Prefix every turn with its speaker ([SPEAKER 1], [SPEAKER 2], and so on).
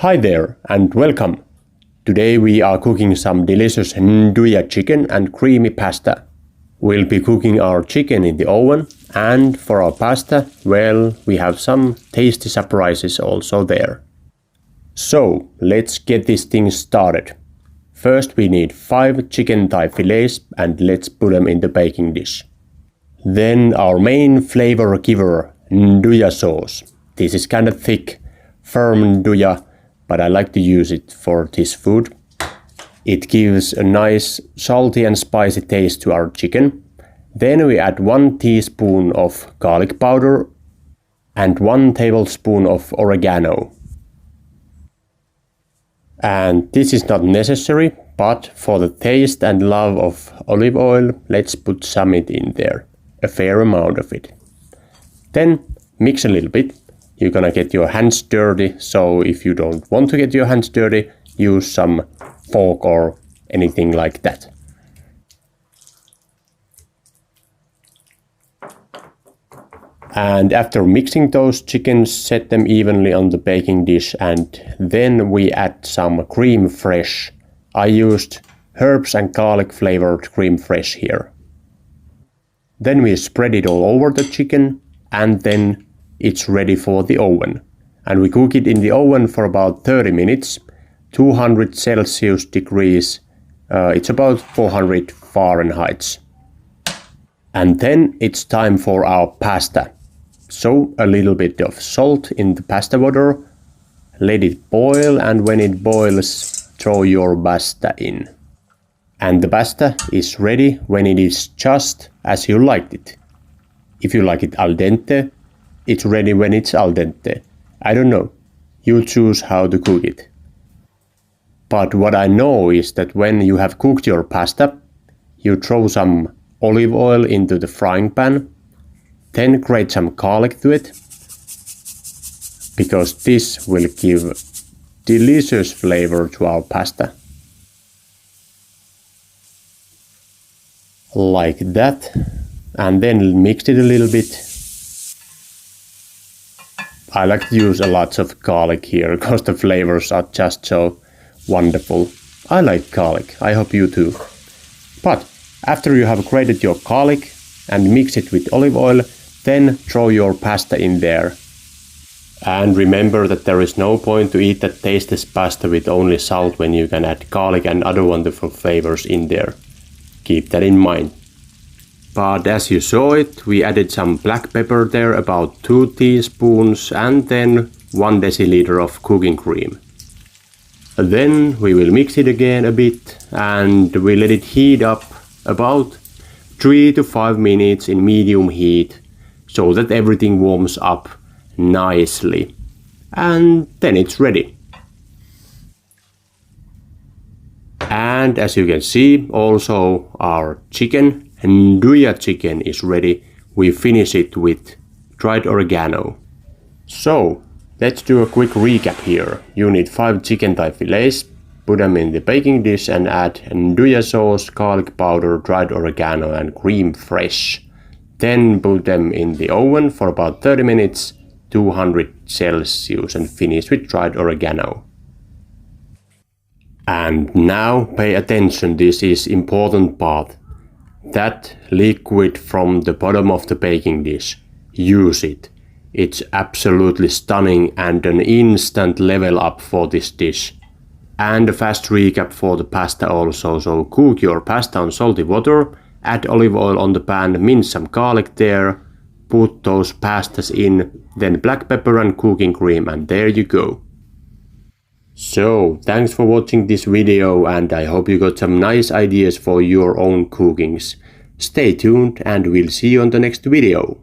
[SPEAKER 1] Hi there and welcome! Today we are cooking some delicious Nduja chicken and creamy pasta. We'll be cooking our chicken in the oven, and for our pasta, well, we have some tasty surprises also there. So let's get this thing started. First we need 5 chicken thigh fillets and let's put them in the baking dish. Then our main flavor giver, Nduja sauce. This is kind of thick, firm Nduja, but I like to use it for this food. It gives a nice salty and spicy taste to our chicken. Then we add 1 teaspoon of garlic powder and 1 tablespoon of oregano. And this is not necessary, but for the taste and love of olive oil, let's put some in there, a fair amount of it. Then mix a little bit. You're gonna get your hands dirty, so if you don't want to get your hands dirty, use some fork or anything like that. And after mixing those chickens, set them evenly on the baking dish, and then we add some crème fraîche. I used herbs and garlic flavored crème fraîche here. Then we spread it all over the chicken, and then it's ready for the oven. And we cook it in the oven for about 30 minutes, 200 Celsius degrees, it's about 400 Fahrenheit. And then it's time for our pasta. So a little bit of salt in the pasta water, let it boil, and when it boils, throw your pasta in. And the pasta is ready when it is just as you liked it. If you like it al dente, it's ready when it's al dente. I don't know. You choose how to cook it. But what I know is that when you have cooked your pasta, you throw some olive oil into the frying pan, then grate some garlic to it, because this will give delicious flavor to our pasta. Like that. And then mix it a little bit. I like to use a lot of garlic here because the flavors are just so wonderful. I like garlic, I hope you too. But after you have grated your garlic and mix it with olive oil, then throw your pasta in there. And remember that there is no point to eat that tasteless pasta with only salt when you can add garlic and other wonderful flavors in there. Keep that in mind. But as you saw it, we added some black pepper there, about 2 teaspoons, and then 1 deciliter of cooking cream. Then we will mix it again a bit, and we let it heat up about 3 to 5 minutes in medium heat, so that everything warms up nicely. And then it's ready. And as you can see, also our chicken, Nduja chicken, is ready. We finish it with dried oregano. So let's do a quick recap here. You need 5 chicken thigh fillets, put them in the baking dish and add Nduja sauce, garlic powder, dried oregano and crème fraîche. Then put them in the oven for about 30 minutes, 200 Celsius, and finish with dried oregano. And now pay attention, this is important part. That liquid from the bottom of the baking dish, use it. It's absolutely stunning and an instant level up for this dish. And a fast recap for the pasta also. So cook your pasta on salty water, add olive oil on the pan, mince some garlic there, put those pastas in, then black pepper and cooking cream, and there you go. So, thanks for watching this video, and I hope you got some nice ideas for your own cookings. Stay tuned and we'll see you on the next video.